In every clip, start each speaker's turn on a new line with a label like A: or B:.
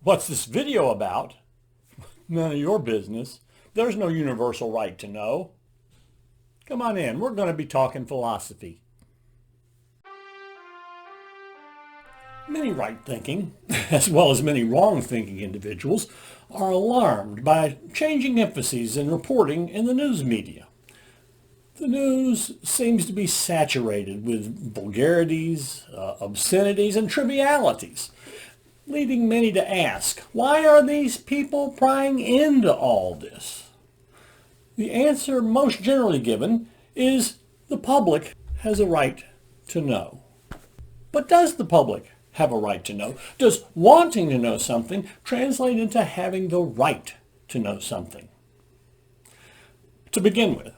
A: What's this video about? None of your business. There's no universal right to know. Come on in. We're going to be talking philosophy. Many right-thinking, as well as many wrong-thinking individuals, are alarmed by changing emphases in reporting in the news media. The news seems to be saturated with vulgarities, obscenities, and trivialities, leading many to ask, why are these people prying into all this? The answer most generally given is the public has a right to know. But does the public have a right to know? Does wanting to know something translate into having the right to know something? To begin with,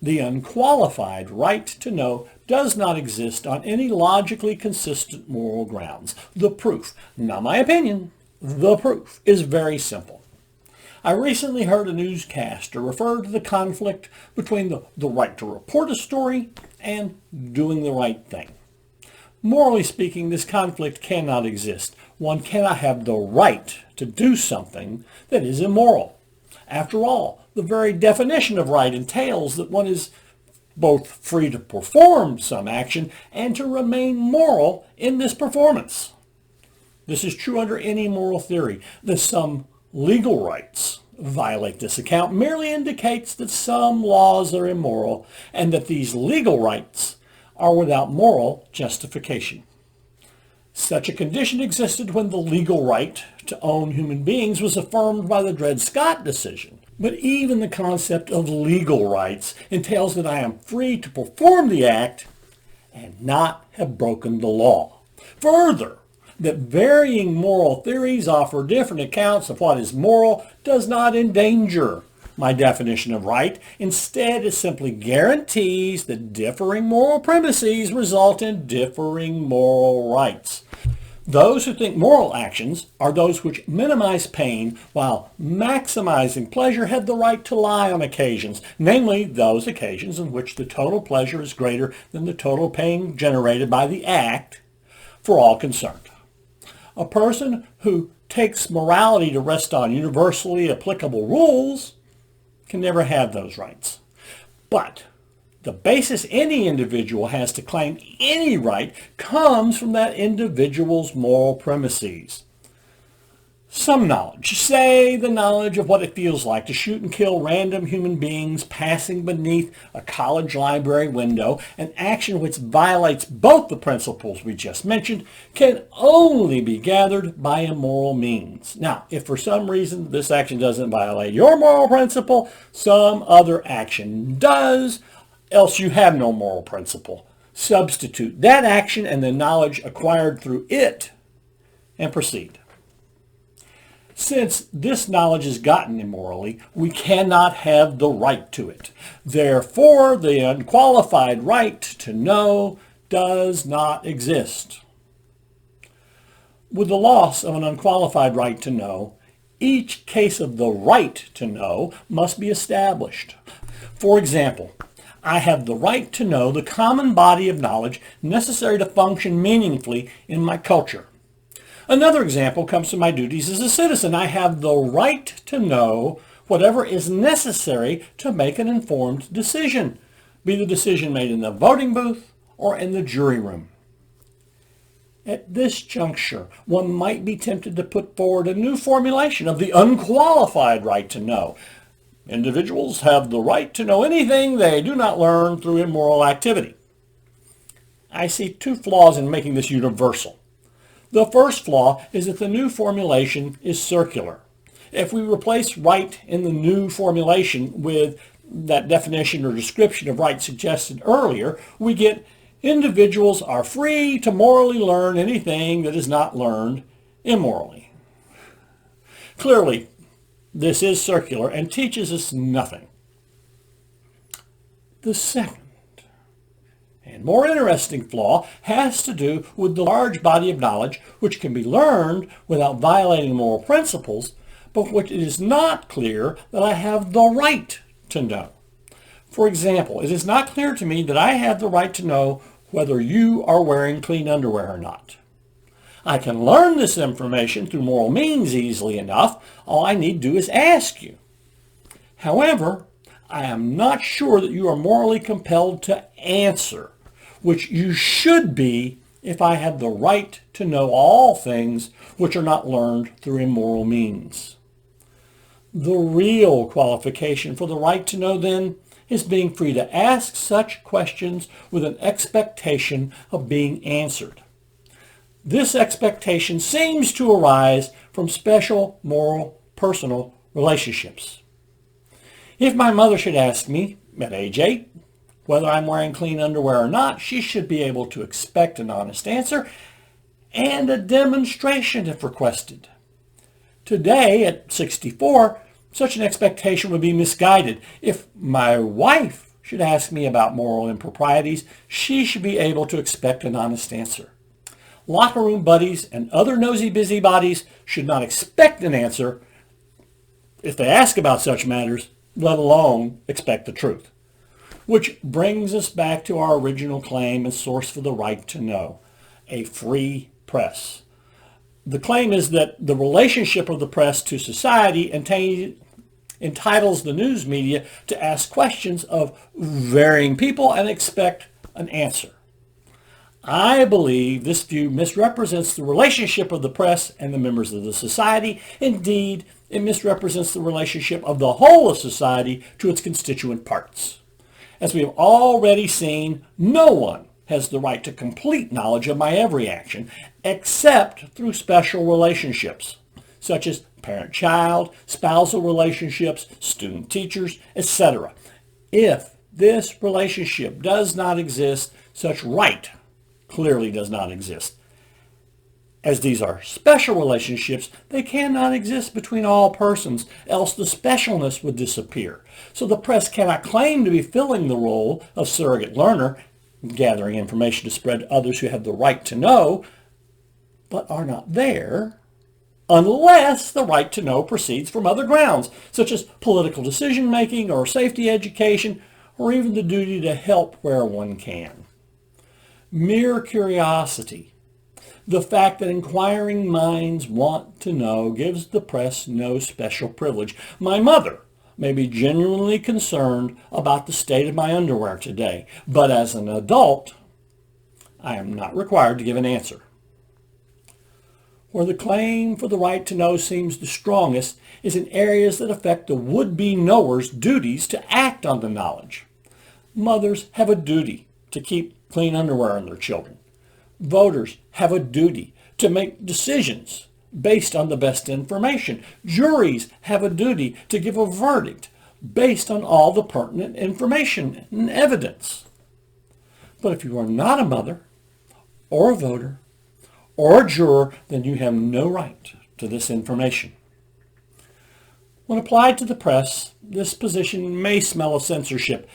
A: the unqualified right to know does not exist on any logically consistent moral grounds. The proof, not my opinion, the proof is very simple. I recently heard a newscaster refer to the conflict between the right to report a story and doing the right thing. Morally speaking, this conflict cannot exist. One cannot have the right to do something that is immoral. After all, the very definition of right entails that one is both free to perform some action and to remain moral in this performance. This is true under any moral theory. That some legal rights violate this account merely indicates that some laws are immoral and that these legal rights are without moral justification. Such a condition existed when the legal right to own human beings was affirmed by the Dred Scott decision. But even the concept of legal rights entails that I am free to perform the act and not have broken the law. Further, that varying moral theories offer different accounts of what is moral does not endanger my definition of right. Instead, it simply guarantees that differing moral premises result in differing moral rights. Those who think moral actions are those which minimize pain while maximizing pleasure have the right to lie on occasions, namely those occasions in which the total pleasure is greater than the total pain generated by the act for all concerned. A person who takes morality to rest on universally applicable rules can never have those rights. But the basis any individual has to claim any right comes from that individual's moral premises. Some knowledge, say the knowledge of what it feels like to shoot and kill random human beings passing beneath a college library window, an action which violates both the principles we just mentioned, can only be gathered by immoral means. Now, if for some reason this action doesn't violate your moral principle, some other action does, else you have no moral principle. Substitute that action and the knowledge acquired through it and proceed. Since this knowledge is gotten immorally, we cannot have the right to it. Therefore, the unqualified right to know does not exist. With the loss of an unqualified right to know, each case of the right to know must be established. For example, I have the right to know the common body of knowledge necessary to function meaningfully in my culture. Another example comes from my duties as a citizen. I have the right to know whatever is necessary to make an informed decision, be the decision made in the voting booth or in the jury room. At this juncture, one might be tempted to put forward a new formulation of the unqualified right to know. Individuals have the right to know anything they do not learn through immoral activity. I see two flaws in making this universal. The first flaw is that the new formulation is circular. If we replace right in the new formulation with that definition or description of right suggested earlier, we get individuals are free to morally learn anything that is not learned immorally. Clearly, this is circular and teaches us nothing. The second and more interesting flaw has to do with the large body of knowledge which can be learned without violating moral principles, but which it is not clear that I have the right to know. For example, it is not clear to me that I have the right to know whether you are wearing clean underwear or not. I can learn this information through moral means easily enough. All I need to do is ask you. However, I am not sure that you are morally compelled to answer, which you should be if I had the right to know all things which are not learned through immoral means. The real qualification for the right to know, then, is being free to ask such questions with an expectation of being answered. This expectation seems to arise from special moral personal relationships. If my mother should ask me, at age 8, whether I'm wearing clean underwear or not, she should be able to expect an honest answer and a demonstration if requested. Today, at 64, such an expectation would be misguided. If my wife should ask me about moral improprieties, she should be able to expect an honest answer. Locker room buddies and other nosy busybodies should not expect an answer if they ask about such matters, let alone expect the truth. Which brings us back to our original claim and source for the right to know, a free press. The claim is that the relationship of the press to society entitles the news media to ask questions of varying people and expect an answer. I believe this view misrepresents the relationship of the press and the members of the society. Indeed, it misrepresents the relationship of the whole of society to its constituent parts. As we have already seen, no one has the right to complete knowledge of my every action, except through special relationships, such as parent-child, spousal relationships, student-teachers, etc. If this relationship does not exist, such right clearly does not exist. As these are special relationships, they cannot exist between all persons, else the specialness would disappear. So the press cannot claim to be filling the role of surrogate learner, gathering information to spread to others who have the right to know, but are not there, unless the right to know proceeds from other grounds, such as political decision-making or safety education, or even the duty to help where one can. Mere curiosity, the fact that inquiring minds want to know, gives the press no special privilege. My mother may be genuinely concerned about the state of my underwear today, but as an adult, I am not required to give an answer. Where the claim for the right to know seems the strongest is in areas that affect the would-be knower's duties to act on the knowledge. Mothers have a duty to keep clean underwear on their children. Voters have a duty to make decisions based on the best information. Juries have a duty to give a verdict based on all the pertinent information and evidence. But if you are not a mother or a voter or a juror, then you have no right to this information. When applied to the press, this position may smell of censorship.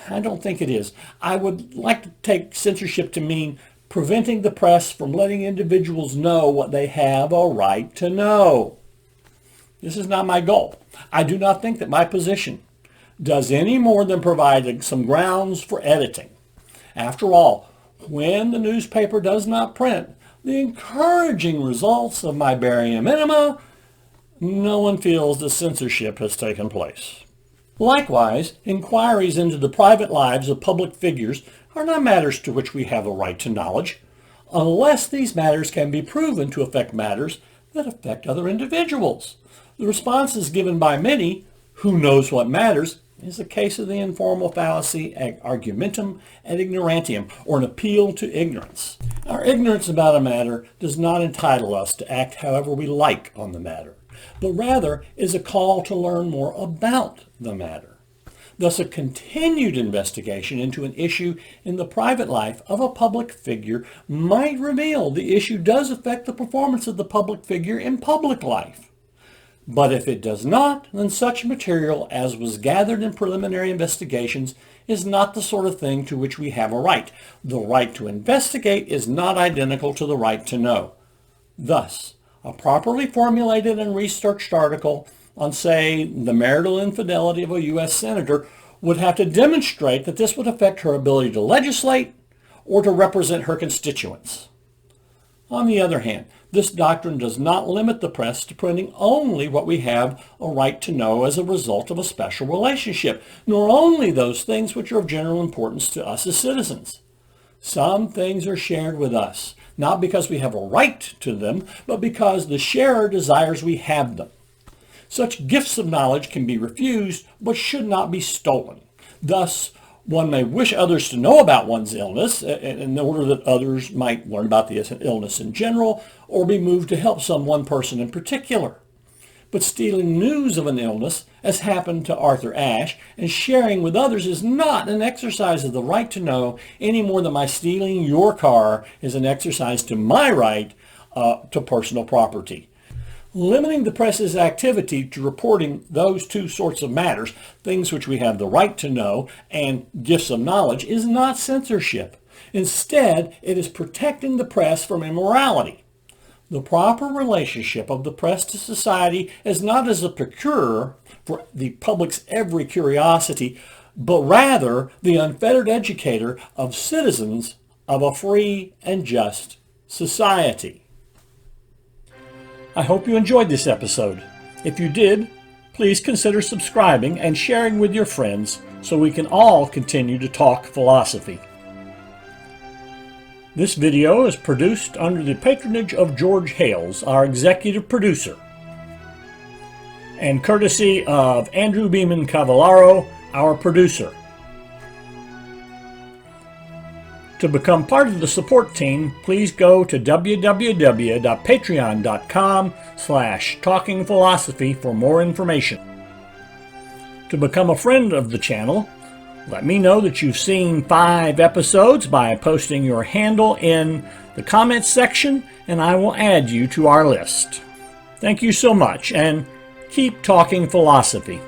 A: I don't think it is. I would like to take censorship to mean preventing the press from letting individuals know what they have a right to know. This is not my goal. I do not think that my position does any more than provide some grounds for editing. After all, when the newspaper does not print the encouraging results of my bare minima, no one feels the censorship has taken place. Likewise, inquiries into the private lives of public figures are not matters to which we have a right to knowledge, unless these matters can be proven to affect matters that affect other individuals. The responses given by many, who knows what matters, is a case of the informal fallacy argumentum ad ignorantium, or an appeal to ignorance. Our ignorance about a matter does not entitle us to act however we like on the matter, but rather is a call to learn more about the matter. Thus, a continued investigation into an issue in the private life of a public figure might reveal the issue does affect the performance of the public figure in public life. But if it does not, then such material as was gathered in preliminary investigations is not the sort of thing to which we have a right. The right to investigate is not identical to the right to know. Thus, a properly formulated and researched article on, say, the marital infidelity of a U.S. senator would have to demonstrate that this would affect her ability to legislate or to represent her constituents. On the other hand, this doctrine does not limit the press to printing only what we have a right to know as a result of a special relationship, nor only those things which are of general importance to us as citizens. Some things are shared with us, not because we have a right to them, but because the sharer desires we have them. Such gifts of knowledge can be refused, but should not be stolen. Thus, one may wish others to know about one's illness in order that others might learn about the illness in general or be moved to help one person in particular. But stealing news of an illness, as happened to Arthur Ashe, and sharing with others is not an exercise of the right to know any more than my stealing your car is an exercise to my right to personal property. Limiting the press's activity to reporting those two sorts of matters, things which we have the right to know and gifts of knowledge, is not censorship. Instead, it is protecting the press from immorality. The proper relationship of the press to society is not as a procurer for the public's every curiosity, but rather the unfettered educator of citizens of a free and just society. I hope you enjoyed this episode. If you did, please consider subscribing and sharing with your friends so we can all continue to talk philosophy. This video is produced under the patronage of George Hales, our executive producer, and courtesy of Andrew Beeman Cavallaro, our producer. To become part of the support team, please go to www.patreon.com/talkingphilosophy for more information. To become a friend of the channel, let me know that you've seen 5 episodes by posting your handle in the comments section, and I will add you to our list. Thank you so much, and keep talking philosophy.